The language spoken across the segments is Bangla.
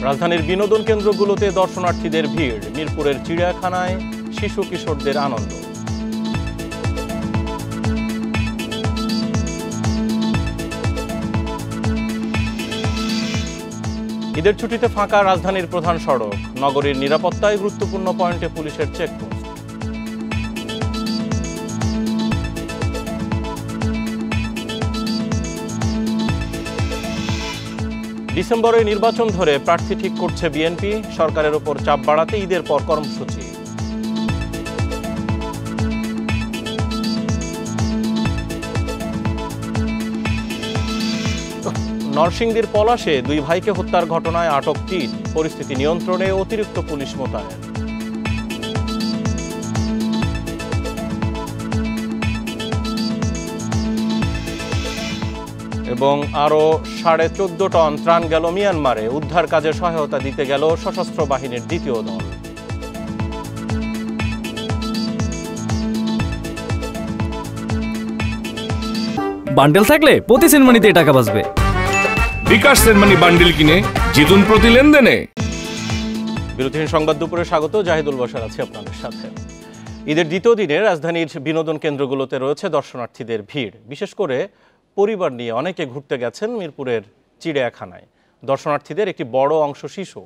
রাজধানীর বিনোদন কেন্দ্রগুলোতে দর্শনার্থীদের ভিড়, মিরপুরের চিড়িয়াখানায় শিশু কিশোরদের আনন্দ। ঈদের ছুটিতে ফাঁকা রাজধানীর প্রধান সড়ক, নগরীর নিরাপত্তায় গুরুত্বপূর্ণ পয়েন্টে পুলিশের চেকপোস্ট। ডিসেম্বরে নির্বাচন ধরে প্রার্থী ঠিক করছে বিএনপি, সরকারের ওপর চাপ বাড়াতে ঈদের পর কর্মসূচি। নরসিংদীর পলাশে দুই ভাইকে হত্যার ঘটনায় আটক ৩, পরিস্থিতি নিয়ন্ত্রণে অতিরিক্ত পুলিশ মোতায়েন। এবং আরও ১৪.৫ টন ত্রাণ গেল মিয়ানমারে, উদ্ধার কাজে সহায়তা দিতে গেল সশস্ত্র বাহিনীর দ্বিতীয় দল। বান্ডেল থাকলে প্রতি সেনমানিতে টাকা বাঁচবে। বিকাশ সেনমানি বান্ডেল কিনে জিতুন প্রতি লেনদেনে। বিরতিহীন সংবাদ দুপুরে স্বাগত, জাহিদুল বশর আছে আপনাদের সাথে। ঈদের দ্বিতীয় দিনে রাজধানীর বিনোদন কেন্দ্রগুলোতে রয়েছে দর্শনার্থীদের ভিড়। বিশেষ করে পরিবার নিয়ে অনেকে ঘুরতে গেছেন মিরপুরের চিড়িয়াখানায়। দর্শনার্থীদের একটি বড় অংশ শিশু,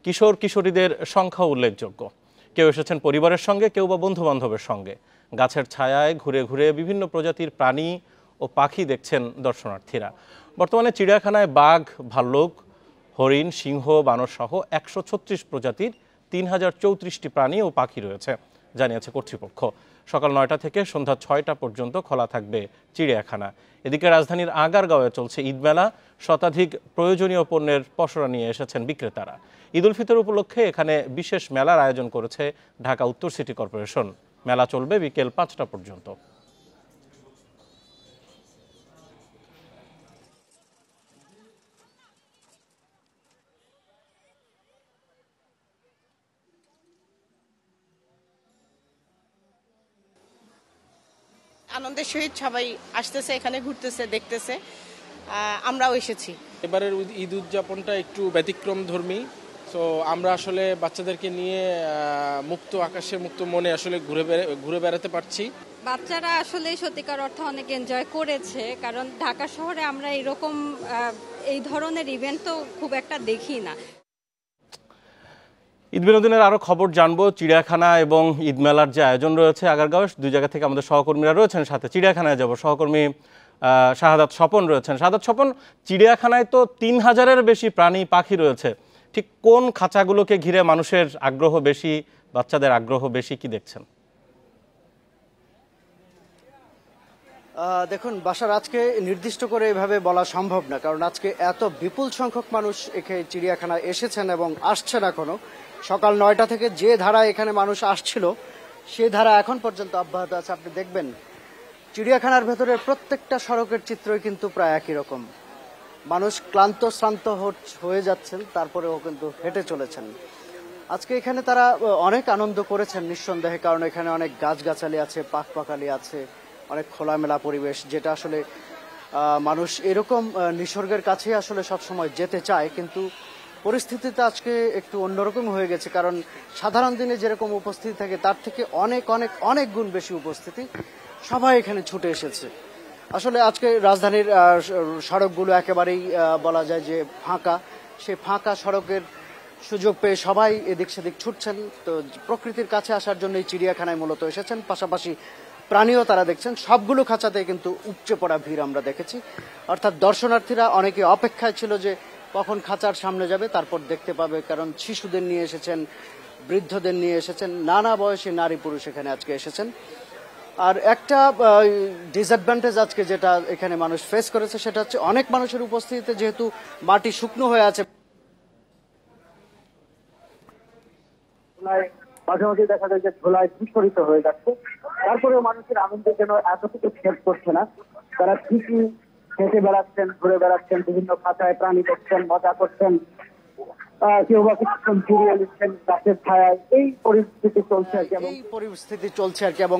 কিশোর কিশোরীদের সংখ্যা উল্লেখযোগ্য। কেউ এসেছেন পরিবারের সঙ্গে, কেউ বা বন্ধু বান্ধবের সঙ্গে। গাছের ছায়ায় ঘুরে ঘুরে বিভিন্ন প্রজাতির প্রাণী ও পাখি দেখছেন দর্শনার্থীরা। বর্তমানে চিড়িয়াখানায় বাঘ, ভাল্লুক, হরিণ, সিংহ, বানর সহ ১৩৬ প্রজাতির ৩,০৩৪টি প্রাণী ও পাখি রয়েছে, জানিয়েছে কর্তৃপক্ষ। সকাল ৯টা থেকে সন্ধ্যা ৬টা পর্যন্ত খোলা থাকবে চিড়িয়াখানা। এদিকে রাজধানীর আগারগাঁওয়ে চলছে ঈদ মেলা, শতাধিক প্রয়োজনীয় পণ্যের পসরা নিয়ে এসেছেন বিক্রেতারা। ঈদ উল ফিতর উপলক্ষে এখানে বিশেষ মেলার আয়োজন করেছে ঢাকা উত্তর সিটি কর্পোরেশন। মেলা চলবে বিকেল ৫টা পর্যন্ত। আনন্দের সহিত সবাই আসতেছে, এখানে ঘুরতেছে, দেখতেছে, আমরাও এসেছি। এবারের ঈদ উদযাপনটা একটু ব্যতিক্রম ধর্মী। তো আমরা আসলে বাচ্চাদেরকে নিয়ে মুক্ত আকাশে, মুক্ত মনে আসলে ঘুরে বেড়াতে পারছি। বাচ্চারা আসলে সত্যিকার অর্থে অনেক এনজয় করেছে, কারণ ঢাকা শহরে আমরা এরকম এই ধরনের ইভেন্ট তো খুব একটা দেখি না। ঈদ বিনোদনের আরও খবর জানবো। চিড়িয়াখানা এবং ঈদ মেলার যে আয়োজন রয়েছে আগারগাঁও, দুই জায়গা থেকে আমাদের সহকর্মীরা রয়েছেন সাথে। চিড়িয়াখানায় যাব, সহকর্মী শাহাদাত স্বপন রয়েছেন। শাহাদাত স্বপন, চিড়িয়াখানায় তো ৩,০০০-এর বেশি প্রাণী পাখি রয়েছে, ঠিক কোন খাঁচাগুলোকে ঘিরে মানুষের আগ্রহ বেশি, বাচ্চাদের আগ্রহ বেশি, কি দেখছেন? দেখুন বাসার, আজকে নির্দিষ্ট করে এভাবে বলা সম্ভব না, কারণ আজকে এত বিপুল সংখ্যক মানুষ এখানে চিড়িয়াখানায় এসেছেন এবং আসছেন এখনো। সকাল ৯টা থেকে যে ধারা এখানে মানুষ আসছিল সে ধারা এখন পর্যন্ত অব্যাহত আছে। আপনি দেখবেন চিড়িয়াখানার ভেতরের প্রত্যেকটা সড়কের চিত্রই কিন্তু প্রায় একই রকম। মানুষ ক্লান্ত শ্রান্ত হয়ে যাচ্ছেন, তারপরেও কিন্তু হেঁটে চলেছেন। আজকে এখানে তারা অনেক আনন্দ করেছেন নিঃসন্দেহে, কারণ এখানে অনেক গাছগাছালি আছে, পাখপাখালি আছে, অনেক খোলামেলা পরিবেশ, যেটা আসলে মানুষ এরকম নিসর্গের কাছে আসলে সবসময় যেতে চায়। কিন্তু পরিস্থিতিতে আজকে একটু অন্যরকম হয়ে গেছে, কারণ সাধারণ দিনে যেরকম উপস্থিতি থাকে তার থেকে অনেক অনেক অনেক গুণ বেশি উপস্থিতি। সবাই এখানে ছুটে এসেছে। আসলে আজকে রাজধানীর সড়কগুলো একেবারেই বলা যায় যে ফাঁকা। সেই ফাঁকা সড়কের সুযোগ পেয়ে সবাই এদিক সেদিক ছুটছেন। তো প্রকৃতির কাছে আসার জন্য এই চিড়িয়াখানায় মূলত এসেছেন, পাশাপাশি প্রাণীও তারা দেখছেন। সবগুলো খাঁচাতে কিন্তু উপচে পড়া ভিড় আমরা দেখেছি। অর্থাৎ দর্শনার্থীরা অনেকে অপেক্ষায় ছিল যে কখন খাঁচার সামনে যাবে, তারপর দেখতে পাবে, কারণ শিশুদের নিয়ে এসেছেন, বৃদ্ধদের নিয়ে এসেছেন, নানা বয়সী নারী পুরুষ এখানে আজকে এসেছেন। আর একটা ডিসঅ্যাডভান্টেজ আজকে যেটা এখানে মানুষ ফেস করেছে সেটা হচ্ছে অনেক মানুষের উপস্থিতিতে যেহেতু মাটি শুকনো হয়ে আছে, মাঝে মাঝে দেখা যায় যে ধুলায় বিস্ফোরিত হয়ে যাচ্ছে। তারপরেও মানুষের আনন্দের জন্য এতটুকু শেষ করছে না। তারা ঠিকই হেঁটে বেড়াচ্ছেন, ঘুরে বেড়াচ্ছেন, বিভিন্ন খাঁচায় প্রাণী দেখছেন, মজা করছেন, কেউ বা কিছুক্ষণ ফিরিয়ে নিচ্ছেন গাছের ছায়ায়। এই পরিস্থিতি চলছে আর কি, এবং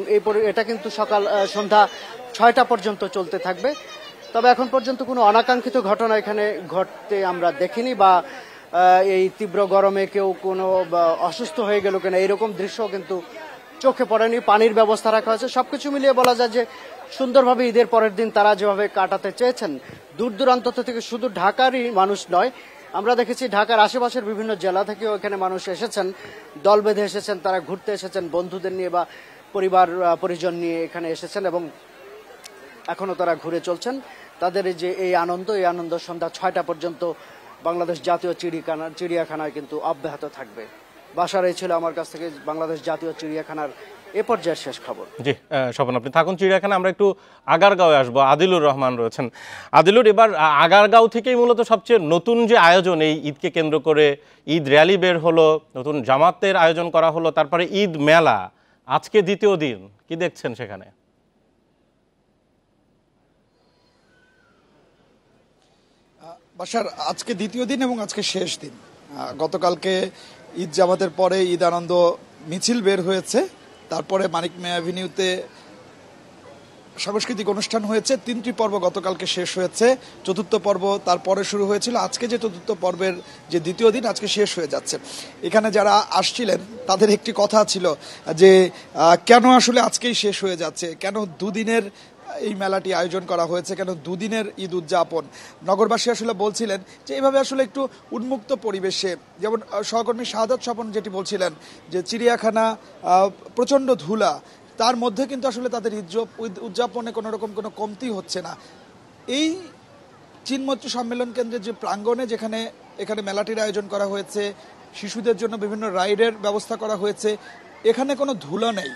এটা কিন্তু সকাল সন্ধ্যা ৬টা পর্যন্ত চলতে থাকবে। তবে এখন পর্যন্ত কোনো অনাকাঙ্ক্ষিত ঘটনা এখানে ঘটতে আমরা দেখিনি, বা এই তীব্র গরমে কেউ কোনো অসুস্থ হয়ে গেল কিনা এরকম দৃশ্য কিন্তু চোখে পড়েনি। পানির ব্যবস্থা রাখা হয়েছে। সবকিছু মিলিয়ে বলা যায় যে সুন্দরভাবে ঈদের পরের দিন তারা যেভাবে কাটাতে চেয়েছেন, দূর দূরান্ত থেকে শুধু ঢাকারই মানুষ নয়, আমরা দেখেছি ঢাকার আশেপাশের বিভিন্ন জেলা থেকেও এখানে মানুষ এসেছেন, দল বেঁধে এসেছেন, তারা ঘুরতে এসেছেন বন্ধুদের নিয়ে বা পরিবার পরিজন নিয়ে এখানে এসেছেন এবং এখনো তারা ঘুরে চলছেন। তাদের এই আনন্দ সন্ধ্যা 6টা পর্যন্ত বাংলাদেশ জাতীয় চিড়িয়াখানায় কিন্তু অব্যাহত থাকবে। বাসার এই ছিল আমার কাছ থেকে বাংলাদেশ জাতীয় চিড়িয়াখানার এ পর্যায়ের শেষ খবর। জি স্বপন, আপনি থাকুন চিড়িয়াখানা। আমরা একটু আগারগাঁওয়ে আসবো। আদিলুর রহমান রয়েছেন। আদিলুর, এবার আগারগাঁও থেকেই মূলত সবচেয়ে নতুন যে আয়োজন, এই ঈদকে কেন্দ্র করে ঈদ র্যালি বের হলো, নতুন জামাতের আয়োজন করা হলো, তারপরে ঈদ মেলা, আজকে দ্বিতীয় দিন, কি দেখছেন সেখানে? বাসার আজকে দ্বিতীয় দিন এবং আজকে শেষ দিন। গতকালকে ঈদ জামাতের পরে ঈদ আনন্দ মিছিল বের হয়েছে, তারপরে মানিক মিয়া অ্যাভিনিউতে সাংস্কৃতিক অনুষ্ঠান হয়েছে। 3টি পর্ব গতকালকে শেষ হয়েছে, 4র্থ পর্ব তারপরে শুরু হয়েছিল। আজকে যে 4র্থ পর্বের যে দ্বিতীয় দিন আজকে শেষ হয়ে যাচ্ছে। এখানে যারা আসছিলেন তাদের একটি কথা ছিল যে কেন আসলে আজকেই শেষ হয়ে যাচ্ছে, কেন দুদিনের এই মেলাটি আয়োজন করা হয়েছে, কেন দুদিনের ঈদ উদযাপন। নগরবাসী আসলে বলছিলেন যে এইভাবে আসলে একটু উন্মুক্ত পরিবেশে, যেমন সহকর্মী শাহাদাত স্বপন যেটি বলছিলেন যে চিড়িয়াখানা প্রচণ্ড ধুলা, তার মধ্যে কিন্তু আসলে তাদের উদযাপনে কোনো রকম কোনো কমতি হচ্ছে না। এই চিনমৈত্রী সম্মেলন কেন্দ্রের যে প্রাঙ্গণে, যেখানে এখানে মেলাটির আয়োজন করা হয়েছে, শিশুদের জন্য বিভিন্ন রাইডের ব্যবস্থা করা হয়েছে, এখানে কোনো ধুলো নেই।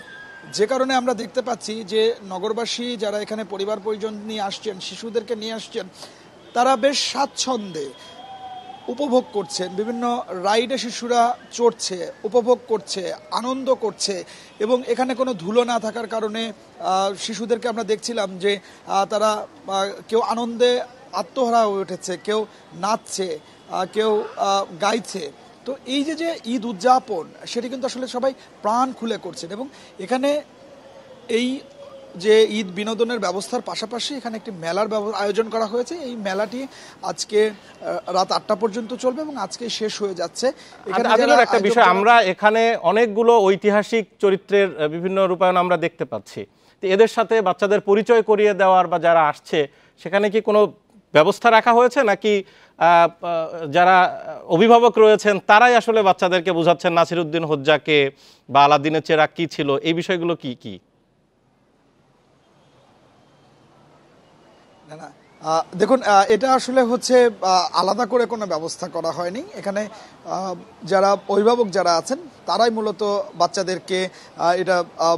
যে কারণে আমরা দেখতে পাচ্ছি যে নগরবাসী যারা এখানে পরিবার পরিজন নিয়ে আসছেন, শিশুদেরকে নিয়ে আসছেন, তারা বেশ স্বাচ্ছন্দ্যে উপভোগ করছেন। বিভিন্ন রাইডে শিশুরা চড়ছে, উপভোগ করছে, আনন্দ করছে এবং এখানে কোনো ধুলো না থাকার কারণে শিশুদেরকে আমরা দেখছিলাম যে তারা কেউ আনন্দে আত্মহারা হয়ে উঠেছে, কেউ নাচছে, কেউ গাইছে। তো এই যে ঈদ উদযাপন, সেটি কিন্তু আসলে সবাই প্রাণ খুলে করছেন এবং এখানে এই যে ঈদ বিনোদনের ব্যবস্থার পাশাপাশি এখানে একটি মেলার আয়োজন করা হয়েছে। এই মেলাটি আজকে রাত 8টা পর্যন্ত চলবে এবং আজকে শেষ হয়ে যাচ্ছে। একটা বিষয়, আমরা এখানে অনেকগুলো ঐতিহাসিক চরিত্রের বিভিন্ন রূপায়ণ আমরা দেখতে পাচ্ছি। তো এদের সাথে বাচ্চাদের পরিচয় করিয়ে দেওয়ার বা যারা আসছে সেখানে কি কোনো ব্যবস্থা রাখা হয়েছে, নাকি যারা অভিভাবক রয়েছেন তারাই আসলে বাচ্চাদেরকে বোঝাচ্ছেন নাসিরউদ্দিন হোজ্জাকে বা আলাদিনের চেরাগ কি ছিল, এই বিষয়গুলো কি কি? না, দেখুন, এটা আসলে হচ্ছে আলাদা করে কোনো ব্যবস্থা করা হয়নি। এখানে যারা অভিভাবক যারা আছেন তারাই মূলত বাচ্চাদেরকে এটা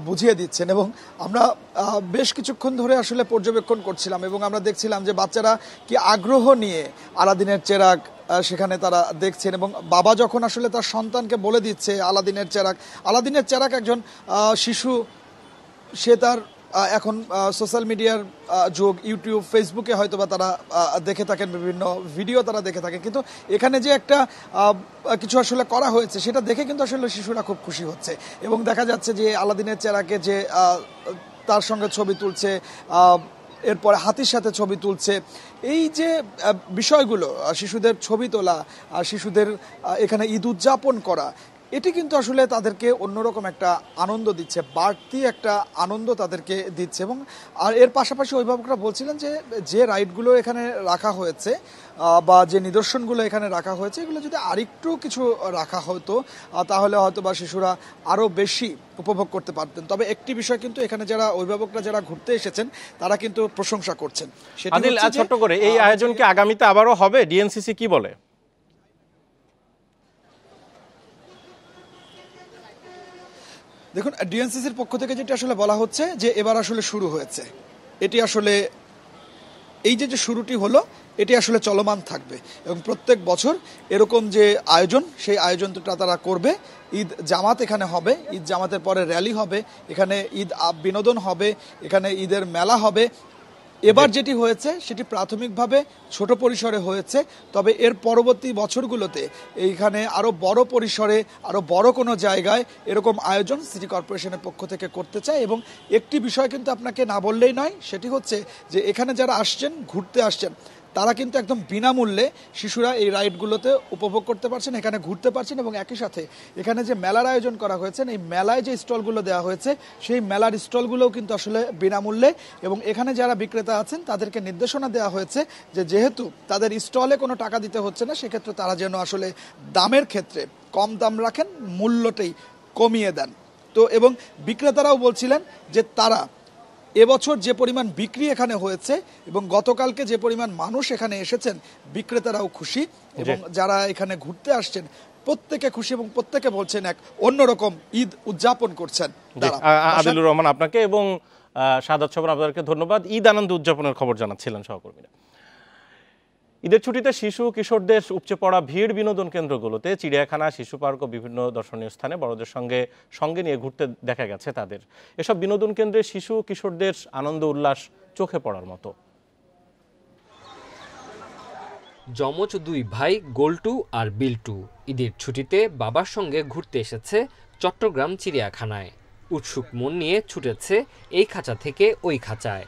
বুঝিয়ে দিচ্ছেন এবং আমরা বেশ কিছুক্ষণ ধরে আসলে পর্যবেক্ষণ করছিলাম এবং আমরা দেখছিলাম যে বাচ্চারা কি আগ্রহ নিয়ে আলাদিনের চেরাগ সেখানে তারা দেখছেন এবং বাবা যখন আসলে তার সন্তানকে বলে দিচ্ছে আলাদিনের চেরাগ একজন শিশু, সে তার এখন সোশ্যাল মিডিয়ার যুগ, ইউটিউব, ফেসবুকে হয়তো বা তারা দেখে থাকেন, বিভিন্ন ভিডিও তারা দেখে থাকেন, কিন্তু এখানে যে একটা কিছু আসলে করা হয়েছে সেটা দেখে কিন্তু আসলে শিশুরা খুব খুশি হচ্ছে এবং দেখা যাচ্ছে যে আলাদিনের চেরাগে যে তার সঙ্গে ছবি তুলছে, এরপরে হাতির সাথে ছবি তুলছে, এই যে বিষয়গুলো, শিশুদের ছবি তোলা, শিশুদের এখানে ঈদ উদযাপন করা, এটি কিন্তু আসলে তাদেরকে অন্যরকম একটা আনন্দ দিচ্ছে, বাড়তি একটা আনন্দ তাদেরকে দিচ্ছে। এবং আর এর পাশাপাশি অভিভাবকরা বলছিলেন যে রাইডগুলো এখানে রাখা হয়েছে বা যে নিদর্শনগুলো এখানে রাখা হয়েছে, এগুলো যদি আরেকটু কিছু রাখা হতো তাহলে হয়তো বা শিশুরা আরও বেশি উপভোগ করতে পারতেন। তবে একটি বিষয় কিন্তু এখানে যারা অভিভাবকরা যারা ঘুরতে এসেছেন তারা কিন্তু প্রশংসা করছেন। ছোট্ট করে, এই আয়োজন কি আগামীতে আবারও হবে? ডিএনসিসি কি বলে? দেখুন, ডিএনসিসির পক্ষ থেকে যেটা আসলে বলা হচ্ছে যে এবার আসলে শুরু হয়েছে, এটি আসলে এই যে শুরুটি হলো এটি আসলে চলমান থাকবে এবং প্রত্যেক বছর এরকম যে আয়োজন, সেই আয়োজনটা তারা করবে। ঈদ জামাত এখানে হবে, ঈদ জামাতের পরে র্যালি হবে, এখানে ঈদ বিনোদন হবে, এখানে ঈদের মেলা হবে। এবার যেটি হয়েছে সেটি প্রাথমিকভাবে ছোট পরিসরে হয়েছে, তবে এর পরবর্তী বছরগুলোতে এইখানে আরও বড় পরিসরে, আরও বড় কোনো জায়গায় এরকম আয়োজন সিটি কর্পোরেশনের পক্ষ থেকে করতে চায়। এবং একটি বিষয় কিন্তু আপনাকে না বললেই নয়, সেটি হচ্ছে যে এখানে যারা আসছেন, ঘুরতে আসছেন, তারা কিন্তু একদম বিনামূল্যে শিশুরা এই রাইডগুলোতে উপভোগ করতে পারছেন, এখানে ঘুরতে পারছেন এবং একই সাথে এখানে যে মেলার আয়োজন করা হয়েছে, এই মেলায় যে স্টলগুলো দেওয়া হয়েছে সেই মেলার স্টলগুলোও কিন্তু আসলে বিনামূল্যে। এবং এখানে যারা বিক্রেতা আছেন তাদেরকে নির্দেশনা দেওয়া হয়েছে যে যেহেতু তাদের স্টলে কোনো টাকা দিতে হচ্ছে না, সেক্ষেত্রে তারা যেন আসলে দামের ক্ষেত্রে কম দাম রাখেন, মূল্যটাই কমিয়ে দেন। তো এবং বিক্রেতারাও বলছিলেন যে তারা এবছর যে পরিমাণ বিক্রি এখানে হয়েছে এবং গতকালকে যে পরিমাণ মানুষ এখানে এসেছেন, বিক্রেতারাও খুশি এবং যারা এখানে ঘুরতে আসছেন প্রত্যেকে খুশি এবং প্রত্যেকে বলছেন এক অন্যরকম ঈদ উদযাপন করছেন। আদিলুর রহমান আপনাকে এবং সাদাত শবনম আপনাদেরকে ধন্যবাদ। ঈদ আনন্দ উদযাপনের খবর জানাচ্ছিলেন সহকর্মীরা। ঈদের ছুটিতে শিশু কিশোরদের উপচে পড়া ভিড় বিনোদন কেন্দ্রগুলোতে, চিড়িয়াখানা, শিশু পার্ক ও বিভিন্ন দর্শনীয় স্থানে বড়দের সঙ্গে নিয়ে ঘুরতে দেখা গেছে তাদের। এসব বিনোদন কেন্দ্রে শিশু কিশোরদের আনন্দ উল্লাস চোখে পড়ার মতো। যমজ দুই ভাই গোল্টু আর বিল্টু ঈদের ছুটিতে বাবার সঙ্গে ঘুরতে এসেছে চট্টগ্রাম চিড়িয়াখানায়। উৎসুক মন নিয়ে ছুটেছে এই খাঁচা থেকে ওই খাঁচায়।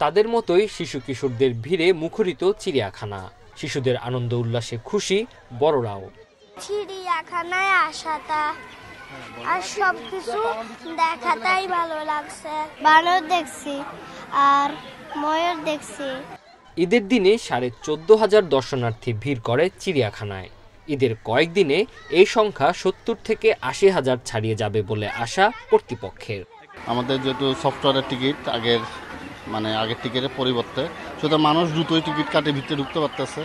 তাদের মতোই শিশু কিশোরদের ভিড়ে মুখরিত চিড়িয়াখানা। শিশুদের আনন্দ উল্লাসে খুশি বড়রাও। চিড়িয়াখানায় আসাটা আর সবকিছু দেখাটাই ভালো লাগছে। বানর দেখছি আর ময়ূর দেখছি। ঈদের দিনে 14,500 দর্শনার্থী ভিড় করে চিড়িয়াখানায়। ঈদের কয়েকদিনে এই সংখ্যা 70 থেকে 80,000 ছাড়িয়ে যাবে বলে আশা কর্তৃপক্ষের। আমাদের যেহেতু সফটওয়্যারের টিকিট আগের টিকিটের পরিবর্তে, সুতরাং মানুষ দ্রুতই টিকিট কাটে ভিতরে ঢুকতে পারতেছে,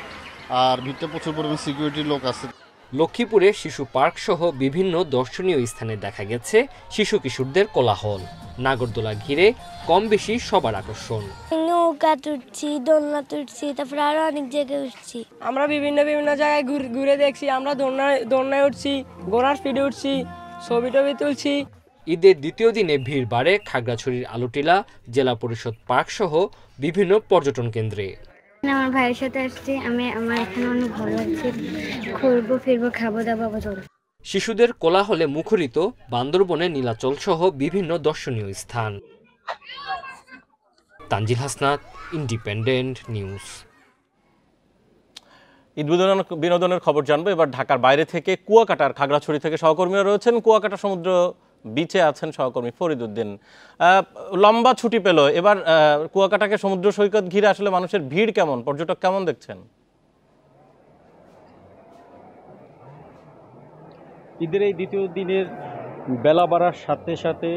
আর ভিতরে প্রচুর পরিমাণ সিকিউরিটির লোক আছে। লক্ষ্মীপুরে শিশু পার্ক সহ বিভিন্ন দর্শনীয় স্থানে দেখা গেছে শিশু কিশোরদের কোলাহল। নাগরদোলা ঘিরে কম বেশি সবার আকর্ষণ। নৌকা তুলছি, দোলনা তুলছি, তারপরে আরো অনেক জায়গায় উঠছি। আমরা বিভিন্ন জায়গায় ঘুরে দেখছি। আমরা দোলনায় উঠছি, ঘোড়ার স্পিডে উঠছি, ছবি টবি তুলছি। ঈদের দ্বিতীয় দিনে ভিড় বাড়ে খাগড়াছড়ির আলুটিলা, জেলা পরিষদ পার্ক সহ বিভিন্ন পর্যটন কেন্দ্রে। আমার ভাইয়ের সাথে আসছি, আমার এখানে অনেক ভালো লাগছে। ঘুরবো ফিরবো, খাবো দাবো। শিশুদের কোলাহলে মুখরিত বান্দরবনে নীলাচল সহ বিভিন্ন দর্শনীয় স্থান। Tanzil Hasnat, Independent News. ঈদ বিনোদনের খবর জানবো এবার ঢাকার বাইরে থেকে। কুয়াকাটার খাগড়াছড়ি থেকে সহকর্মীরা রয়েছেন। কুয়াকাটা সমুদ্র বিচে আছেন সহকর্মী ফরিদ উদ্দিন। লম্বা ছুটি পেল এবার কুয়াকাটাকে সমুদ্র সৈকত ঘিরে আসলে মানুষের ভিড় কেমন, পর্যটক কেমন দেখছেন? ঈদের এই দ্বিতীয় দিনের বেলা বাড়ার সাথে সাথে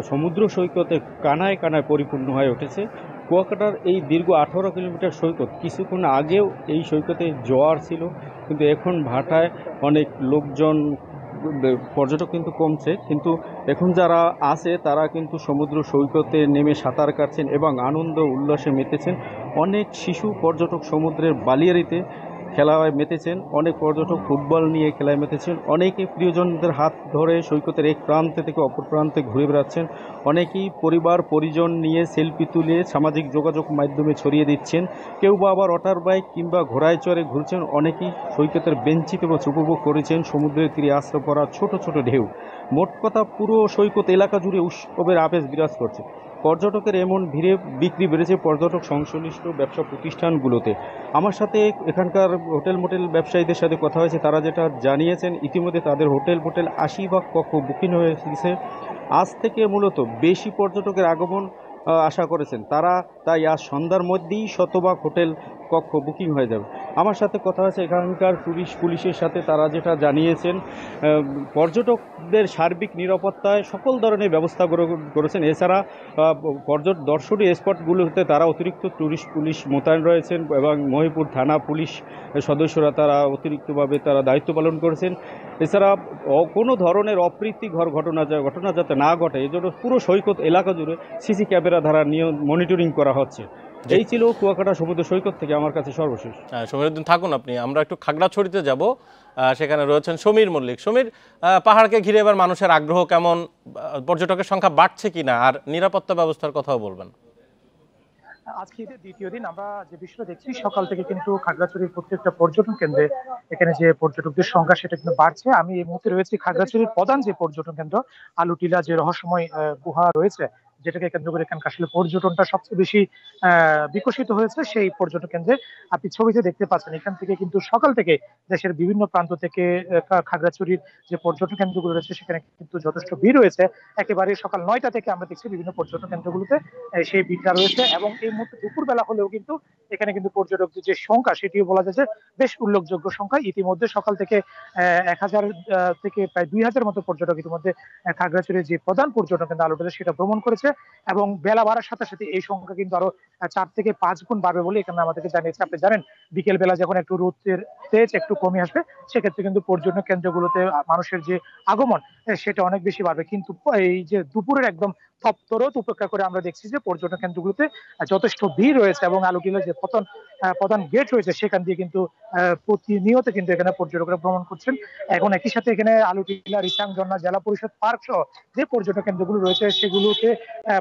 সমুদ্র সৈকতে কানায় কানায় পরিপূর্ণ হয়ে উঠেছে। কুয়াকাটার এই দীর্ঘ 18 কিলোমিটার সৈকত, কিছুক্ষণ আগেও এই সৈকতে জোয়ার ছিল, কিন্তু এখন ভাটায় অনেক লোকজন, পর্যটক কিন্তু কমছে, কিন্তু এখন যারা আছে তারা কিন্তু সমুদ্র সৈকতে নেমে সাঁতার কাটছেন এবং আনন্দ উল্লাসে মেতেছেন। অনেক শিশু পর্যটক সমুদ্রের বালিয়াড়িতে খেলায় মেতেছেন, অনেক পর্যটক ফুটবল নিয়ে খেলায় মেতেছেন, অনেকে প্রিয়জনদের হাত ধরে সৈকতের এক প্রান্তে থেকে অপর প্রান্তে ঘুরে বেড়াচ্ছেন, অনেকেই পরিবার পরিজন নিয়ে সেলফি তুলে সামাজিক যোগাযোগ মাধ্যমে ছড়িয়ে দিচ্ছেন, কেউ বা আবার ওয়াটার বাইক কিংবা ঘোড়ায় চড়ে ঘুরছেন, অনেকেই সৈকতের বেঞ্চিতে বসে উপভোগ করেছেন সমুদ্রের তীরে আশ্রয় পড়া ছোট ছোট ঢেউ। মোট কথা পুরো সৈকত এলাকা জুড়ে উৎসবের আবেশ বিরাজ করছে। পর্যটকের এমন ভিড়ে বিক্রি বেড়েছে পর্যটক সংশ্লিষ্ট ব্যবসা প্রতিষ্ঠানগুলোতে। আমার সাথে এখানকার হোটেল মোটেল ব্যবসায়ীদের সাথে কথা হয়েছে, তারা যেটা জানিয়েছেন ইতিমধ্যে তাদের হোটেল 80 কক্ষ বুকিং হয়ে গেছে। আজ থেকে মূলত বেশি পর্যটকের আগমন আশা করেছেন তারা, তাই আজ সন্ধ্যার মধ্যেই শতভাগ হোটেল কক্ষ বুকিং হয়ে যাবে। আমার সাথে কথা হয়েছে এখানকার টুরিস্ট পুলিশের সাথে, তারা যেটা জানিয়েছেন পর্যটকদের সার্বিক নিরাপত্তায় সকল ধরনের ব্যবস্থা করেছেন। এছাড়া দর্শনীয় স্পটগুলোতে তারা অতিরিক্ত টুরিস্ট পুলিশ মোতায়েন রয়েছেন এবং মহিপুর থানা পুলিশ সদস্যরা তারা অতিরিক্তভাবে তারা দায়িত্ব পালন করেছেন। এছাড়া কোনো ধরনের অপ্রীতিকর ঘটনা যাতে না ঘটে এজন্য পুরো সৈকত এলাকা জুড়ে সিসি ক্যামেরা দ্বারা মনিটরিং করা হচ্ছে। এই ছিল কুয়াকাটা সমুদ্র সৈকত থেকে আমার কাছে সর্বশেষ। সমীরউদ্দিন থাকুন আপনি, আমরা একটু খাগড়াছড়িতে যাব, সেখানে রয়েছেন সমীর মল্লিক। সমীর, পাহাড়কে ঘিরে এবার মানুষের আগ্রহ কেমন, পর্যটকের সংখ্যা বাড়ছে কিনা, আর নিরাপত্তা ব্যবস্থার কথাও বলবেন। আজকে ঈদের দ্বিতীয় দিন আমরা যে বিষয়টা দেখছি, সকাল থেকে কিন্তু খাগড়াছড়ির প্রত্যেকটা পর্যটন কেন্দ্রে এখানে যে পর্যটকদের সংখ্যা সেটা কিন্তু বাড়ছে। আমি এই মুহূর্তে রয়েছি খাগড়াছড়ির প্রধান যে পর্যটন কেন্দ্র আলুটিলা, যে রহস্যময় গুহা রয়েছে, যেটাকে কেন্দ্র করে এখানকার আসলে পর্যটনটা সবচেয়ে বেশি বিকশিত হয়েছে, সেই পর্যটন কেন্দ্রে আপনি ছবিতে দেখতে পাচ্ছেন এখান থেকে কিন্তু সকাল থেকে দেশের বিভিন্ন প্রান্ত থেকে খাগড়াছড়ির যে পর্যটন কেন্দ্রগুলো রয়েছে সেখানে কিন্তু যথেষ্ট ভিড় রয়েছে। একেবারে সকাল 9টা থেকে আমরা দেখছি বিভিন্ন পর্যটন কেন্দ্রগুলোতে সেই ভিড়টা রয়েছে, এবং এই মুহূর্তে দুপুরবেলা হলেও কিন্তু এখানে কিন্তু পর্যটকদের যে সংখ্যা সেটিও বলা যায় যে বেশ উল্লেখযোগ্য সংখ্যা। ইতিমধ্যে সকাল থেকে 1000 থেকে প্রায় 2000 মতো পর্যটক ইতিমধ্যে খাগড়াছড়ির যে প্রধান পর্যটন কেন্দ্র আলুটে সেটা ভ্রমণ করেছে, এবং বেলা বাড়ার সাথে সাথে এই সংখ্যা কিন্তু আরো 4 থেকে 5 গুণ বাড়বে বলে এখানে আমাদেরকে জানিয়েছে। আপনি জানেন বিকেল বেলা যখন একটু রোদের তেজ একটু কমে আসবে সেক্ষেত্রে কিন্তু পর্যটন কেন্দ্রগুলোতে মানুষের যে আগমন সেটা অনেক বেশি বাড়বে। কিন্তু এই যে দুপুরের একদম তপ্তরোদ উপেক্ষা করে আমরা দেখছি যে পর্যটন কেন্দ্রগুলোতে যথেষ্ট ভিড় রয়েছে, এবং আলুটিলার যে প্রধান গেট রয়েছে সেখান দিয়ে কিন্তু প্রতিনিয়ত কিন্তু এখানে পর্যটকরা ভ্রমণ করছেন। এখন একই সাথে এখানে আলুটিলা, রিসাংজন্না, জেলা পরিষদ পার্ক সহ যে পর্যটন কেন্দ্রগুলো রয়েছে সেগুলোতে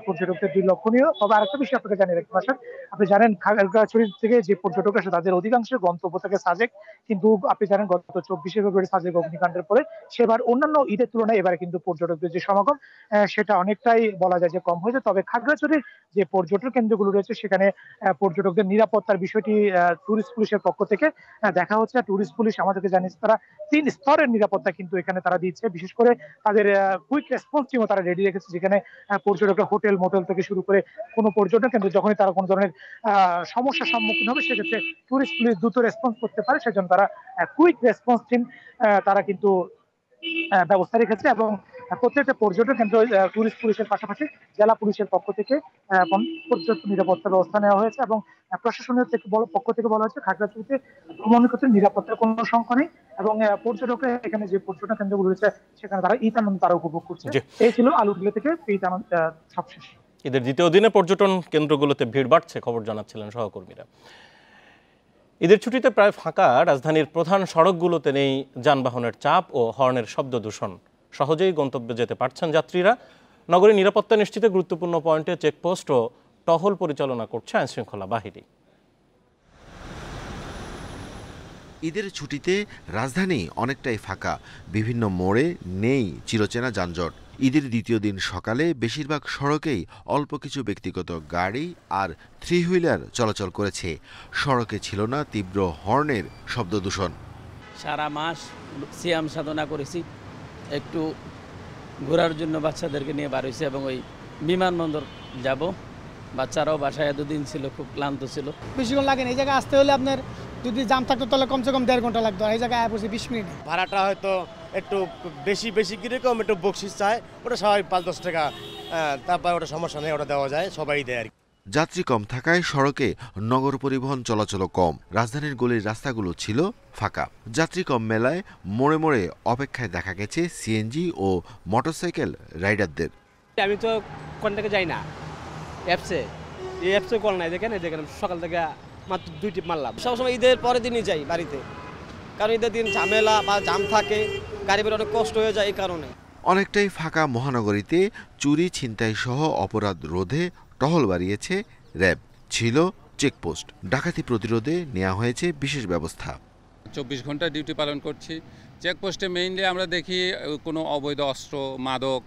পর্যটকদের ভিড় লক্ষণীয়। তবে আরেকটা বিষয় আপনাকে জানিয়ে রাখতে পারেন, আপনি জানেন খাগড়াছড়ি থেকে যে পর্যটক আসে তাদের অধিকাংশ গন্তব্য থাকে সাজেক, কিন্তু আপনি জানেন গত 24শে ফেব্রুয়ারি সাজেক অগ্নিকাণ্ডের পরে সেবার অন্যান্য ঈদের তুলনায় এবারে কিন্তু পর্যটকদের যে সমাগম সেটা অনেকটাই বলা যায় যে কম হয়েছে। তবে খাগড়াছড়ির যে পর্যটন কেন্দ্রগুলো রয়েছে সেখানে পর্যটকদের নিরাপত্তার বিষয়টি টুরিস্ট পুলিশের পক্ষ থেকে দেখা হচ্ছে। টুরিস্ট পুলিশ আমাদেরকে জানিয়েছে তারা 3 স্তরের নিরাপত্তা কিন্তু এখানে তারা দিচ্ছে। বিশেষ করে তাদের কুইক রেসপন্স টিমও তারা রেডি রেখেছে, যেখানে পর্যটকরা হোটেল মোটেল থেকে শুরু করে কোনো পর্যটন কেন্দ্র যখনই তারা কোনো ধরনের সমস্যার সম্মুখীন হবে সেক্ষেত্রে টুরিস্ট পুলিশ দ্রুত রেসপন্স করতে পারে, সেজন্য তারা কুইক রেসপন্স টিম তারা কিন্তু ব্যবস্থা রেখেছে। এবং প্রত্যেকটা পর্যটন কেন্দ্র টুরিস্ট পুলিশের পাশাপাশি জেলা পুলিশের পক্ষ থেকে পর্যাপ্ত নিরাপত্তা ব্যবস্থা নেওয়া হয়েছে, এবং প্রশাসনের পক্ষ থেকে বলা হয়েছে খাগড়াছড়িতে ভ্রমণের ক্ষেত্রে নিরাপত্তার কোনো সংখ্যা নেই, এবং পর্যটকরা এখানে যে পর্যটন কেন্দ্রগুলো রয়েছে সেখানে তারা ঈদ আনন্দ তারা উপভোগ করছে। এই ছিল আলুটিলা থেকে ঈদ আনন্দ সবশেষ। ঈদের দ্বিতীয় দিনে পর্যটন কেন্দ্রগুলোতে ভিড় বাড়ছে, খবর জানাচ্ছিলেন সহকর্মীরা। ঈদের ছুটিতে প্রায় ফাঁকা রাজধানীর প্রধান সড়কগুলোতে নেই যানবাহনের চাপ ও হর্নের শব্দ দূষণ। সহজেই গন্তব্যে যেতে পারছেন যাত্রীরা। নগরীর নিরাপত্তা নিশ্চিতে গুরুত্বপূর্ণ পয়েন্টে চেকপোস্ট ও টহল পরিচালনা করছে আইনশৃঙ্খলা বাহিনী। ঈদের ছুটিতে রাজধানী অনেকটাই ফাঁকা, বিভিন্ন মোড়ে নেই চিরচেনা যানজট। ঈদের দ্বিতীয় দিন সকালে বেশিরভাগ সড়কেই অল্প কিছু ব্যক্তিগত গাড়ি আর 3 হুইলার চলাচল করেছে। সড়কে ছিল না তীব্র হর্নের শব্দদূষণ। সারা মাস সিয়াম সাধনা করেছি, একটু ঘোরার জন্য বাচ্চাদেরকে নিয়ে বার হয়েছে, এবং ওই বিমানবন্দর যাব। বাচ্চারাও বাসায় এতদিন ছিল, খুব ক্লান্ত ছিল। বেশিক্ষণ লাগে না, এই জায়গায় আসতে হলে আপনার যদি জাম থাকতো তাহলে কমসে কম 1.5 ঘন্টা লাগতো, আর এই জায়গায় বসে 20 মিনিট। ভাড়াটা হয়তো একটু বেশি কিরকম একটু বকশিস চায়, ওটা সবাই 5-10 টাকা, তারপর ওটা সমস্যা নেই, ওটা দেওয়া যায়, সবাই দেয় আর কি। যাত্রী কম থাকায় সড়কে নগর পরিবহন চলাচলও কম। রাজধানীর গলির রাস্তাগুলো ছিল ফাঁকা। যাত্রী কম মেলায় মোড়ে মোড়ে অপেক্ষায় দেখা গেছে সিএনজি ও মোটরসাইকেল রাইডারদের। আমি তো কন্ট্যাক্টে যাই না, এই অ্যাপসে কল নাই, দেখেন সকাল থেকে মাত্র 2 টিপ মারলাম। সবসময় ঈদের পরের দিনই যাই বাড়িতে, কারণ ঈদের দিন ঝামেলা বা জাম থাকে, গাড়ি বের অনেক কষ্ট হয়ে যায় এই কারণে। অনেকটাই ফাঁকা মহানগরীতে চুরি ছিনতাই সহ অপরাধ রোধে টহল বাড়িয়েছে র্যাব, ছিল চেকপোস্ট। ডাকাতি প্রতিরোধে নেওয়া হয়েছে বিশেষ ব্যবস্থা। 24 ঘন্টা ডিউটি পালন করছি। চেকপোস্টে মেইনলি আমরা দেখি কোনো অবৈধ অস্ত্র, মাদক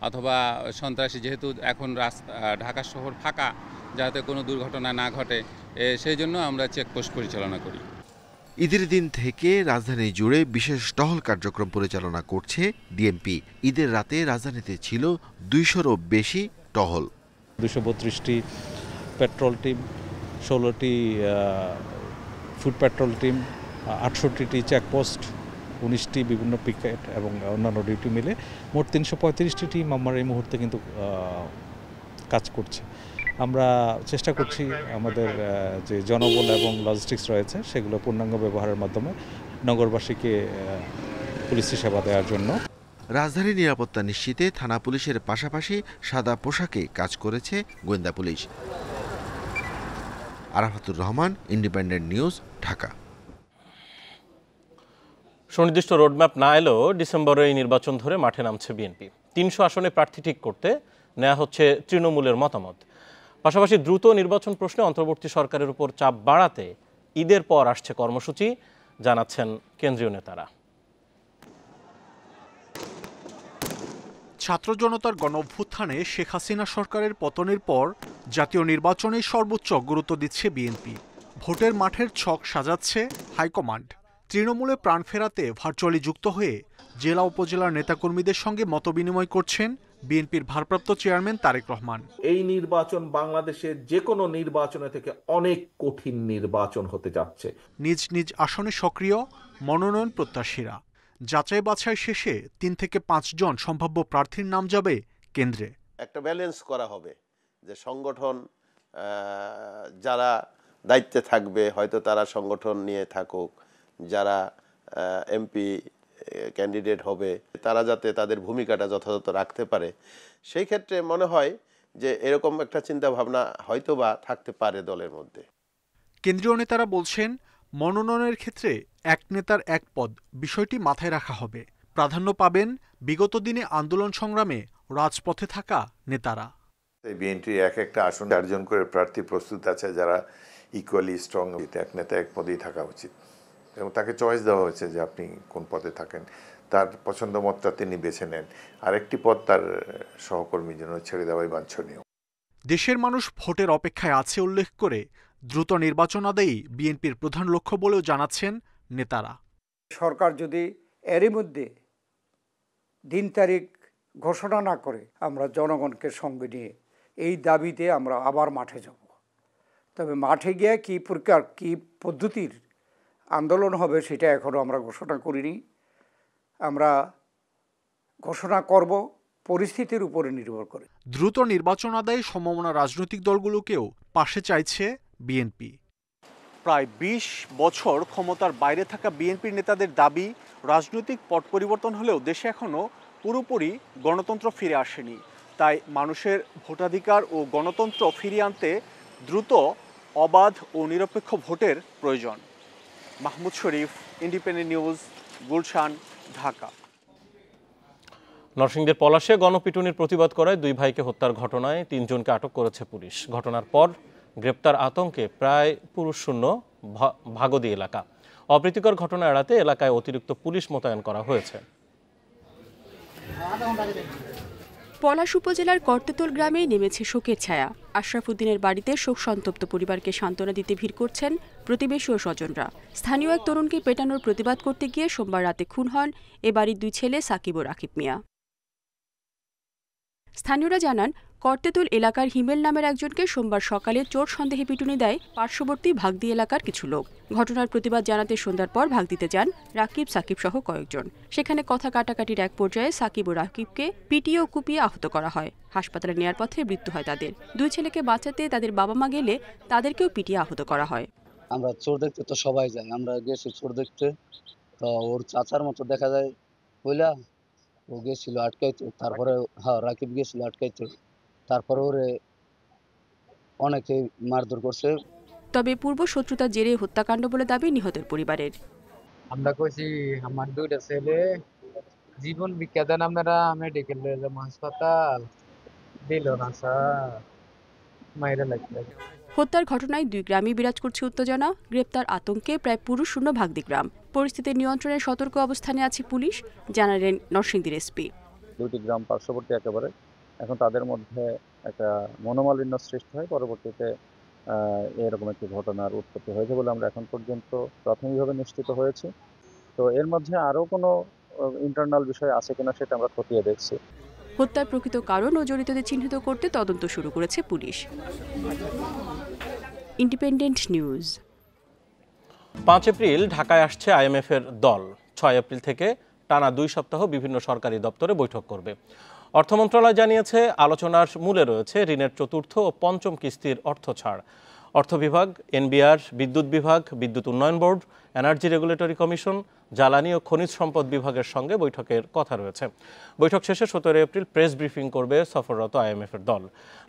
অথবা সন্ত্রাসী, যেহেতু এখন ঢাকা শহর ফাঁকা, যাতে কোনো দুর্ঘটনা না ঘটে, সেই জন্য আমরা চেকপোস্ট পরিচালনা করি। ঈদের দিন থেকে রাজধানী জুড়ে বিশেষ টহল কার্যক্রম পরিচালনা করছে ডিএমপি। ঈদের রাতে রাজধানীতে ছিল 200-রও বেশি টহল। 232টি পেট্রোল টিম, 16টি ফুড পেট্রোল টিম, 68টি চেকপোস্ট, 19টি বিভিন্ন পিকেট এবং অন্যান্য ডিউটি মিলে মোট 335টি টিম আমার এই মুহূর্তে কিন্তু কাজ করছে। আমরা চেষ্টা করছি আমাদের যে জনবল এবং লজিস্টিক্স রয়েছে সেগুলো পূর্ণাঙ্গ ব্যবহারের মাধ্যমে নগরবাসীকে পুলিশ সেবা দেওয়ার জন্য। রাজধানীর নিরাপত্তা নিশ্চিতে থানা পুলিশের পাশাপাশি সাদা পোশাকে কাজ করেছে গোয়েন্দা police. Arafatur Rahman, independent news, Dhaka. সুনির্দিষ্ট রোডম্যাপ না এলেও ডিসেম্বরে এই নির্বাচন ধরে মাঠে নামছে বিএনপি। 300 আসনে প্রার্থী ঠিক করতে নেওয়া হচ্ছে তৃণমূলের মতামত। পাশাপাশি দ্রুত নির্বাচন প্রশ্নে অন্তর্বর্তী সরকারের উপর চাপ বাড়াতে ঈদের পর আসছে কর্মসূচি, জানাচ্ছেন কেন্দ্রীয় নেতারা। ছাত্র জনতার গণঅভ্যুত্থানে শেখ হাসিনা সরকারের পতনের পর জাতীয় নির্বাচনে সর্বোচ্চ গুরুত্ব দিচ্ছে বিএনপি। ভোটের মাঠের ছক সাজাচ্ছে হাইকমান্ড। তৃণমূলে প্রাণ ফেরাতে ভার্চুয়ালি যুক্ত হয়ে জেলা উপজেলার নেতাকর্মীদের সঙ্গে মতবিনিময় করছেন বিএনপির ভারপ্রাপ্ত চেয়ারম্যান তারেক রহমান। এই নির্বাচন বাংলাদেশের যে কোনো নির্বাচনের থেকে অনেক কঠিন নির্বাচন হতে যাচ্ছে। নিজ নিজ আসনে সক্রিয় মনোনয়ন প্রত্যাশীরা। যাচাই বাছাই শেষে 3 থেকে 5 জন সম্ভাব্য প্রার্থীর নাম যাবে কেন্দ্রে। একটা ব্যালেন্স করা হবে যে সংগঠন যারা দায়িত্বে থাকবে হয়তো তারা সংগঠন নিয়ে থাকুক, যারা এমপি ক্যান্ডিডেট হবে তারা যাতে তাদের ভূমিকাটা যথাযথ রাখতে পারে। সেই ক্ষেত্রে মনে হয় যে এরকম একটা চিন্তা ভাবনা হয়তোবা থাকতে পারে দলের মধ্যে। কেন্দ্রীয় নেতারা বলছেন মনোনয়নের ক্ষেত্রে এক নেতার এক পদ বিষয়টি মাথায় রাখা হবে। প্রাধান্য পাবেন বিগত দিনে আন্দোলন সংগ্রামে রাজপথে থাকা নেতারা। বিএনপি একটা আসন 4 জন করে প্রার্থী প্রস্তুত আছে যারা ইকুয়ালি স্ট্রং। এক নেতা এক পদেই থাকা উচিত এবং তাকে চয়েস দেওয়া হয়েছে যে আপনি কোন পদে থাকেন, তার পছন্দ মতটা তিনি বেছে নেন। আরেকটি পদ তার সহকর্মীর জন্য ছেড়ে দেওয়াই বাঞ্ছনীয়। দেশের মানুষ ভোটের অপেক্ষায় আছে উল্লেখ করে দ্রুত নির্বাচন আদায়ই বিএনপির প্রধান লক্ষ্য বলেও জানাচ্ছেন নেতারা। সরকার যদি এরই মধ্যে দিন তারিখ ঘোষণা না করে আমরা জনগণকে সঙ্গে নিয়ে এই দাবিতে আমরা আবার মাঠে যাব। তবে মাঠে গিয়ে কী প্রকার কী পদ্ধতির আন্দোলন হবে সেটা এখনও আমরা ঘোষণা করিনি। আমরা ঘোষণা করব পরিস্থিতির উপরে নির্ভর করে। দ্রুত নির্বাচন আদায়ে সমমনা রাজনৈতিক দলগুলোকেও পাশে চাইছে বিএনপি। প্রায় 20 বছর ক্ষমতার বাইরে থাকা বিএনপির নেতাদের দাবি রাজনৈতিক পট পরিবর্তন হলেও দেশে এখনও পুরোপুরি গণতন্ত্র ফিরে আসেনি। তাই মানুষের ভোটাধিকার ও গণতন্ত্র ফিরিয়ে আনতে দ্রুত অবাধ ও নিরপেক্ষ ভোটের প্রয়োজন। মাহমুদ শরীফ, ইন্ডিপেন্ডেন্ট নিউজ, গুলশান, ঢাকা। নরসিংদীর পলাশে গণপিটুনির প্রতিবাদ করায় 2 ভাইকে হত্যার ঘটনায় 3 জনকে আটক করেছে পুলিশ। ঘটনার পর গ্রেপ্তার আতঙ্কে প্রায় পুরুষশূন্য ভাগদী এলাকা। অপ্রীতিকর ঘটনা এড়াতে এলাকায় অতিরিক্ত পুলিশ মোতায়েন করা হয়েছে। পলাশ উপজেলার কর্তেতল গ্রামে নেমেছে শোকের ছায়া। আশরাফ উদ্দিনের বাড়িতে শোক সন্তপ্ত পরিবারকে সান্ত্বনা দিতে ভিড় করছেন প্রতিবেশী ও স্বজনরা। স্থানীয় এক তরুণকে পেটানোর প্রতিবাদ করতে গিয়ে সোমবার রাতে খুন হন এ বাড়ির 2 ছেলে সাকিব ও রাকিব মিয়া। স্থানীয়রা জানান, কর্তেতল এলাকার হিমেল নামের একজনকে সোমবার সকালে চোর সন্দেহে পিটুনি দেয় পার্শ্ববর্তী ভাগদি এলাকার কিছু লোক। ঘটনার প্রতিবাদ জানাতে সন্ধ্যার পর ভাগদিতে যান রাকিব, সাকিব সহ কয়েকজন। সেখানে কথা কাটাকাটির এক পর্যায়ে সাকিব ও রাকিবকে পিটিয়ে ও কুপিয়ে আহত করা হয়। হাসপাতালে নেয়ার পথে মৃত্যু হয় তাদের। 2 ছেলেকে বাঁচাতে তাদের বাবা মা গেলে তাদেরকেও পিটিয়ে আহত করা হয়। আমরা চোর দেখতে তো সবাই যাই, আমরা গেছি চোর দেখতে। তো ওর চাচার মতো দেখা যায় বইলা ও গেছিল আটকাইতে। তারপরে রাকিব গেছিল আটকাইতে। তারপরে ওরে অনেকে মারধর করছে। তবে পূর্ব শত্রুতার জেরে হত্যাকাণ্ড বলে দাবি নিহতের পরিবারের। আমরা কইছি আমার 2টা ছেলে জীবন ভিক্ষা দেন, আপনারা মেডিকেল নিয়ে যাবো হাসপাতাল, দিল না স্যার, মাইরা লাগবে। হত্যার ঘটনায় 2 গ্রামে বিরাজ করছে উত্তেজনা। গ্রেপ্তার আতঙ্কে প্রায় পুরুষশূন্য ভাগদি গ্রাম। পরিস্থিতি নিয়ন্ত্রণে সতর্ক অবস্থানে আছে পুলিশ, জানালেন নরসিংদীর এসপি। 2টি গ্রাম পার্শ্ববর্তী একেবারে, এখন তাদের মধ্যে একটা মনোমালিন্য সৃষ্টি হয়। পরবর্তীতে এরকম একটি ঘটনার উৎপত্তি হয়েছে বলে আমরা এখন পর্যন্ত প্রাথমিকভাবে নিশ্চিত হয়েছি। তো এর মধ্যে আরও কোনো ইন্টারনাল বিষয় আছে কিনা সেটা আমরা খতিয়ে দেখছি। হত্যার প্রকৃত কারণ ও জড়িতদের চিহ্নিত করতে তদন্ত শুরু করেছে পুলিশ। Independent news. 5 এপ্রিল ঢাকায় আসছে আইএমএফ-এর দল। 6 এপ্রিল থেকে টানা 2 সপ্তাহ বিভিন্ন সরকারি দপ্তরে বৈঠক করবে। অর্থ মন্ত্রণালয় জানিয়েছে, আলোচনার মূলে রয়েছে ঋণের 4র্থ ও 5ম কিস্তির অর্থ ছাড়। অর্থ বিভাগ, এনবিআর, বিদ্যুৎ বিভাগ, বিদ্যুৎ উন্নয়ন বোর্ড, এনার্জি রেগুলেটরি কমিশন, জ্বালানি ও খনিজ সম্পদ বিভাগের সঙ্গে বৈঠকের কথা রয়েছে। বৈঠক শেষে 17 এপ্রিল প্রেস ব্রিফিং করবে সফররত আইএমএফ-এর দল।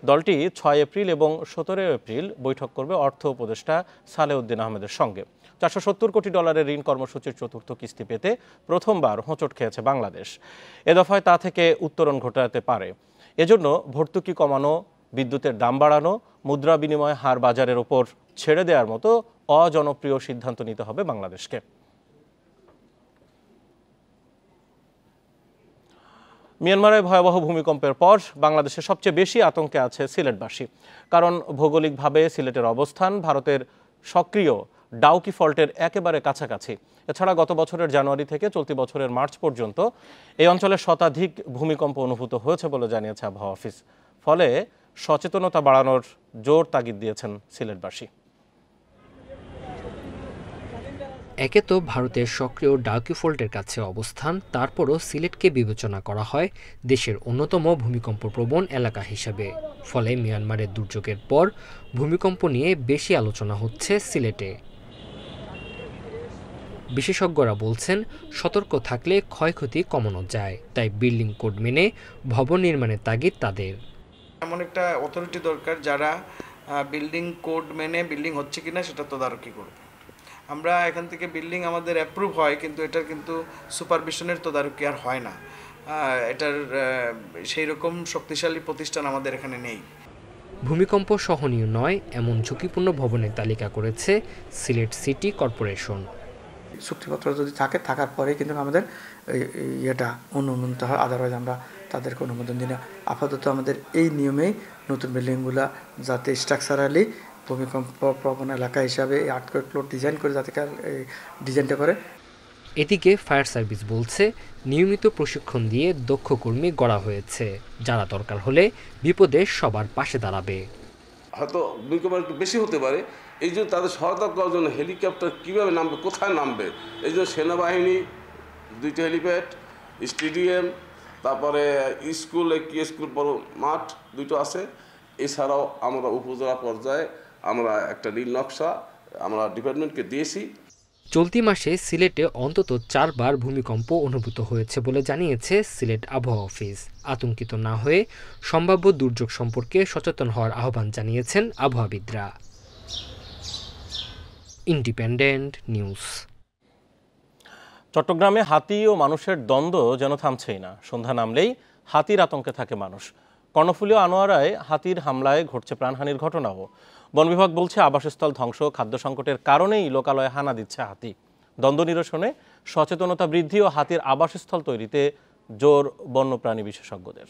দলটি 6 এপ্রিল এবং 17 এপ্রিল বৈঠক করবে অর্থ উপদেষ্টা সালেউদ্দিন আহমেদের সঙ্গে। $470 কোটি ঋণ কর্মসূচির 4র্থ কিস্তি পেতে প্রথমবার হোঁচট খেয়েছে বাংলাদেশ। এ দফায় তা থেকে উত্তরণ ঘটাতে পারে। এজন্য ভর্তুকি কমানো, বিদ্যুতের দাম বাড়ানো, মুদ্রা বিনিময় হার বাজারের ওপর ছেড়ে দেওয়ার মতো অজনপ্রিয় সিদ্ধান্ত নিতে হবে বাংলাদেশকে। মিয়ানমারে ভয়াবহ ভূমিকম্পের পর বাংলাদেশে সবচেয়ে বেশি আতঙ্কে আছে সিলেটবাসী। কারণ ভৌগোলিকভাবে সিলেটের অবস্থান ভারতের সক্রিয় ডাউকি ফল্টের একেবারে কাছাকাছি। এছাড়া গত বছরের জানুয়ারি থেকে চলতি বছরের মার্চ পর্যন্ত এই অঞ্চলে শতাধিক ভূমিকম্প অনুভূত হয়েছে বলে জানিয়েছে আবহাওয়া অফিস। ফলে সচেতনতা বাড়ানোর জোর তাগিদ দিয়েছেন সিলেটবাসী। একে তো ভারতের সক্রিয় ডাউকি ফল্টের কাছে অবস্থান, তারপরও সিলেটকে বিবেচনা করা হয় দেশের অন্যতম ভূমিকম্প প্রবণ এলাকা হিসেবে। ফলে মিয়ানমারের দুর্যোগের পর ভূমিকম্প নিয়ে বেশি আলোচনা হচ্ছে সিলেটে। বিশেষজ্ঞরা বলছেন সতর্ক থাকলে ক্ষয়ক্ষতি কমানো যায়, তাই বিল্ডিং কোড মেনে ভবন নির্মাণের তাগিদ তাদের। এমন একটা অথরিটি দরকার যারা বিল্ডিং কোড মেনে বিল্ডিং হচ্ছে কিনা সেটা তদারকি করবে। আমরা এখান থেকে বিল্ডিং আমাদের অ্যাপ্রুভ হয়, কিন্তু এটার কিন্তু সুপারভিশনের তদারকি আর হয় না। এটার সেই রকম শক্তিশালী প্রতিষ্ঠান আমাদের এখানে নেই। ভূমিকম্প সহনীয় নয় এমন ঝুঁকিপূর্ণ ভবনের তালিকা করেছে সিলেট সিটি কর্পোরেশন। চুক্তিপত্র যদি থাকার পরে কিন্তু আমাদের ইয়েটা অনুমোদন হয়, আদারওয়াইজ আমরা তাদেরকে অনুমোদন দিই না। আপাতত আমাদের এই নিয়মেই নতুন বিল্ডিংগুলো যাতে স্ট্রাকচারালি ভূমিকম্প প্রবণ এলাকা হিসাবে আর্থকোয়েক ফ্লোর ডিজাইন করে যাতে ডিজাইনটা করে। এদিকে ফায়ার সার্ভিস বলছে নিয়মিত প্রশিক্ষণ দিয়ে দক্ষ কর্মী গড়া হয়েছে, যারা দরকার হলে বিপদে সবার পাশে দাঁড়াবে। হয়তো ভূমিকম্প একটু বেশি হতে পারে, এই জন্য তাদের সহায়তা করার জন্য হেলিকপ্টার কীভাবে নামবে, কোথায় নামবে, এই জন্য সেনাবাহিনী 2টি হেলিপ্যাড, স্টেডিয়াম, তারপরে স্কুল, একটি স্কুল বড় মাঠ 2টো আছে। এছাড়াও আমরা উপজেলা পর্যায়ে আমরা একটা নীল নকশা আমরা ডিপার্টমেন্টকে দিয়েছি। চলতি মাসে সিলেটে অন্তত 4 বার ভূমিকম্প অনুভূত হয়েছে বলে জানিয়েছে সিলেট আবহাওয়া অফিস। আতঙ্কিত না হয়ে সম্ভাব্য দুর্যোগ সম্পর্কে সচেতন হওয়ার আহ্বান জানিয়েছেন আবহাওয়াবিদরা। Independent news. চট্টগ্রামে হাতি ও মানুষের দ্বন্দ্ব যেন থামছেই না। সন্ধ্যা নামলেই হাতির আতঙ্কে থাকে মানুষ। কর্ণফুলী ও আনোয়ারায় হাতির হামলায় ঘটছে প্রাণহানির ঘটনাও। বন বিভাগ বলছে আবাসস্থল ধ্বংস, খাদ্য সংকটের কারণেই লোকালয়ে হানা দিচ্ছে হাতি। দ্বন্দ্ব নিরসনে সচেতনতা বৃদ্ধি ও হাতির আবাসস্থল তৈরিতে জোর বন্যপ্রাণী বিশেষজ্ঞদের।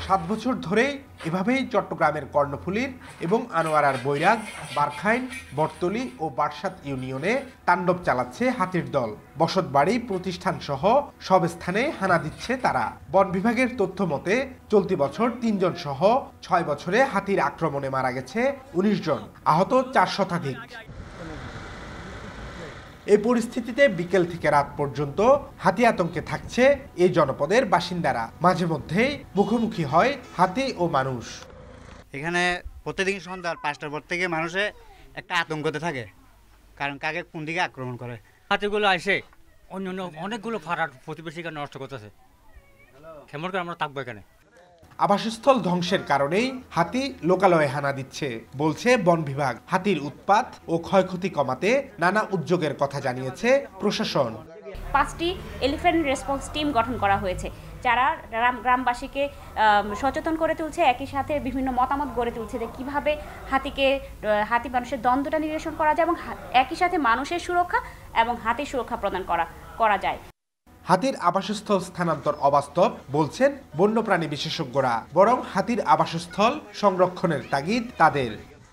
7 বছর ধরে এভাবেই চট্টগ্রামের কর্ণফুলীর এবং আনোয়ারার বৈরাগ, বারখাইন, বটতলী ও বারসাত ইউনিয়নে তাণ্ডব চালাচ্ছে হাতির দল। বসতবাড়ি, প্রতিষ্ঠান সহ সব স্থানে হানা দিচ্ছে তারা। বন বিভাগের তথ্য মতে চলতি বছর 3 জন সহ 6 বছরে হাতির আক্রমণে মারা গেছে 19 জন, আহত 4 শতাধিক। এই পরিস্থিতিতে বিকেল থেকে রাত পর্যন্ত হাতি আতঙ্কে থাকছে এই জনপদের বাসিন্দারা। মাঝে মধ্যেই মুখোমুখি হয় হাতি ও মানুষ। এখানে প্রতিদিন সন্ধ্যা 5টার পর থেকে মানুষে একটা আতঙ্কতে থাকে, কারণ কাকে কোন দিকে আক্রমণ করে। হাতিগুলো আসে অন্য অনেকগুলো ফারার প্রতিবেশীকে নষ্ট করতেছে, কেমন করে আমরা থাকবো এখানে। আবাসস্থল ধ্বংসের কারণেই হাতি লোকালয়ে হানা দিচ্ছে বলছে বন বিভাগ। হাতির উৎপাত ও ক্ষয়ক্ষতি কমাতে নানা উদ্যোগের কথা জানিয়েছে প্রশাসন। 5টি এলিফ্যান্ট রেসপন্স টিম গঠন করা হয়েছে, যারা গ্রামবাসীকে সচেতন করে তুলছে, একই সাথে বিভিন্ন মতামত গড়ে তুলছে যে কীভাবে হাতি মানুষের দ্বন্দ্বটা নিরসন করা যায় এবং একই সাথে মানুষের সুরক্ষা এবং হাতির সুরক্ষা প্রদান করা যায়। হাতির আবাসস্থল স্থানান্তর অবাস্তব বলছেন বন্যপ্রাণী বিশেষজ্ঞরা, বরং হাতির আবাসস্থল সংরক্ষণের তাগিদ তাদের।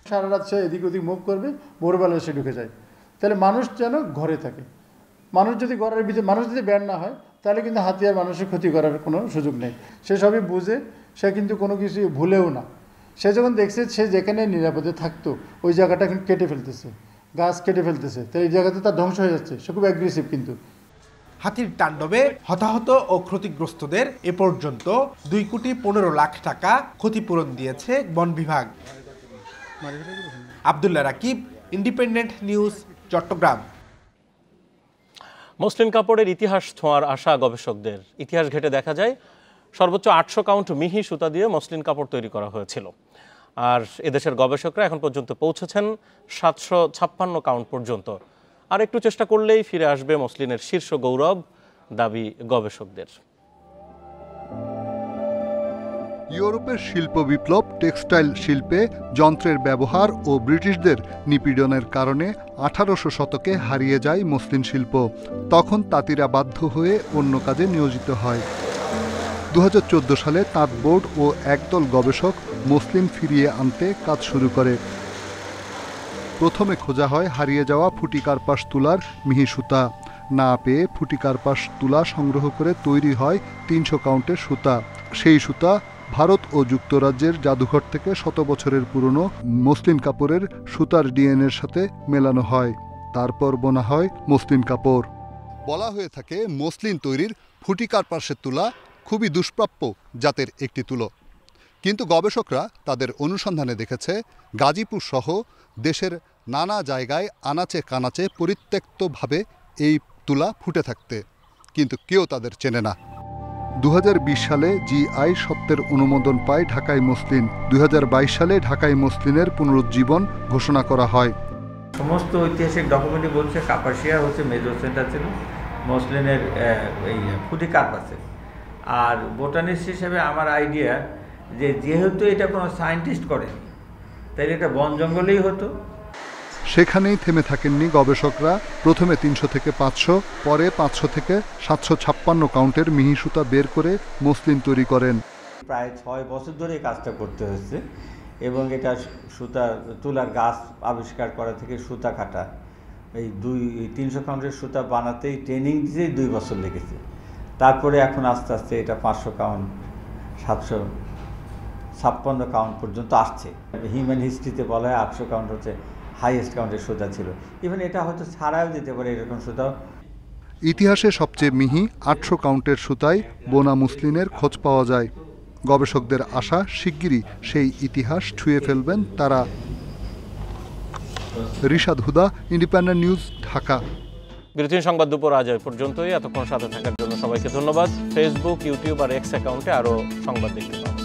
সারা রাত সে এদিক ওদিক মুভ করবে, ভোরবেলা সে ঢুকে যায়, তাহলে মানুষ যেন ঘরে থাকে। মানুষ যদি ঘরের ভিতরে মানুষ যদি বের না হয়, তাহলে কিন্তু হাতি আর মানুষের ক্ষতি করার কোনো সুযোগ নেই। সে সবই বুঝে, সে কিন্তু কোনো কিছু ভুলেও না। সে যখন দেখছে সে যেখানে নিরাপদে থাকতো ওই জায়গাটা কিন্তু কেটে ফেলতেছে, গাছ কেটে ফেলতেছে, তো এই জায়গাতে তার ধ্বংস হয়ে যাচ্ছে। সে খুব অ্যাগ্রেসিভ। কিন্তু হাতির তাণ্ডবে হতাহত ও ক্ষতিগ্রস্তদের এ পর্যন্ত 2,15,00,000 টাকা ক্ষতিপূরণ দিয়েছে বন বিভাগ। Abdullah Rakib, independent news, Chattogram. Muslin কাপড়ের ইতিহাস ছোঁয়ার আশা গবেষকদের। ইতিহাস ঘেঁটে দেখা যায় সর্বোচ্চ 800 কাউন্ট মিহি সুতা দিয়ে মসলিন কাপড় তৈরি করা হয়েছিল। আর এদেশের গবেষকরা এখন পর্যন্ত পৌঁছেছেন 756 কাউন্ট পর্যন্ত। আর একটু চেষ্টা করলেই ফিরে আসবে মসলিনের শীর্ষ গৌরব, দাবি গবেষকদের। ইউরোপের শিল্প বিপ্লব টেক্সটাইল শিল্পে যন্ত্রের ব্যবহার ও ব্রিটিশদের নিপীড়নের কারণে 1800 শতকে হারিয়ে যায় মসলিন শিল্প। তখন তাঁতিরা বাধ্য হয়ে অন্য কাজে নিয়োজিত হয়। 2014 সালে তাঁত বোর্ড ও একদল গবেষক মসলিন ফিরিয়ে আনতে কাজ শুরু করে। প্রথমে খোঁজা হয় হারিয়ে যাওয়া ফুটি কার্পাস তুলার মিহি সুতা। না পেয়ে ফুটি কার্পাস তুলা সংগ্রহ করে তৈরি হয় 300 কাউন্টের সুতা। সেই সুতা ভারত ও যুক্তরাজ্যের জাদুঘর থেকে শত বছরের পুরনো মসলিন কাপড়ের সুতার ডিএনএর সাথে মেলানো হয়। তারপর বোনা হয় মসলিন কাপড়। বলা হয়ে থাকে মসলিন তৈরির ফুটি কার্পাসের তুলা খুবই দুষ্প্রাপ্য জাতের একটি তুলো। কিন্তু গবেষকরা তাদের অনুসন্ধানে দেখেছে গাজীপুর সহ দেশের নানা জায়গায় আনাচে কানাচে পরিত্যক্তভাবে এই তুলা ফুটে থাকতে, কিন্তু কেউ তাদের চেনে না। 2020 সালে জিআই সত্ত্বের অনুমোদন পায় ঢাকাই মসলিন। 2022 সালে ঢাকাই মসলিনের পুনরুজ্জীবন ঘোষণা করা হয়। সমস্ত ঐতিহাসিক ডকুমেন্টই বলছে কাপাসিয়া হচ্ছে মেজর সেন্টার ছিল মসলিনের এই ফুটি কার্পাসের। আর বোটানিস্ট হিসেবে আমার আইডিয়া যে যেহেতু এটা কোনো সায়েন্টিস্ট করেনি তাইলে এটা বন জঙ্গলেই হতো। সেখানেই থেমে থাকেননি গবেষকরা। প্রথমে 300 থেকে 500, পরে 500 থেকে 756 কাউন্টের মিহি সুতা বের করে মসলিন তৈরি করেন। প্রায় 6 বছর ধরে এই কাজটা করতে হচ্ছে এবং এটা সুতা তুলার গাছ আবিষ্কার করা থেকে সুতা কাটা এই 300 কাউন্টের সুতা বানাতেই ট্রেনিং দিতেই 2 বছর লেগেছে। তারপরে এখন আস্তে আস্তে এটা 500 কাউন্ট 756 কাউন্ট পর্যন্ত আসছে। হিউম্যান হিস্ট্রিতে বলা হয় 800 কাউন্ট হচ্ছে হাইয়েস্ট কাউন্টের সুতা ছিল। ইভেন এটা হয়তো ছাড়াও দিতে পারে এরকম সুতাও। ইতিহাসে সবচেয়ে মিহি 800 কাউন্টের সুতায় বোনা মসলিনের খোঁজ পাওয়া যায়। গবেষকদের আশা শিগগিরই সেই ইতিহাস ছুঁয়ে ফেলবেন তারা। রিশাদ হুদা, ইন্ডিপেন্ডেন্ট নিউজ, ঢাকা। বিরতিহীন সংবাদ দুপুর আজ এই পর্যন্তই। এতক্ষণ সাথে থাকার জন্য সবাইকে ধন্যবাদ। ফেসবুক, ইউটিউব আর এক্স অ্যাকাউন্টে আরও সংবাদ দেখতে পাবেন।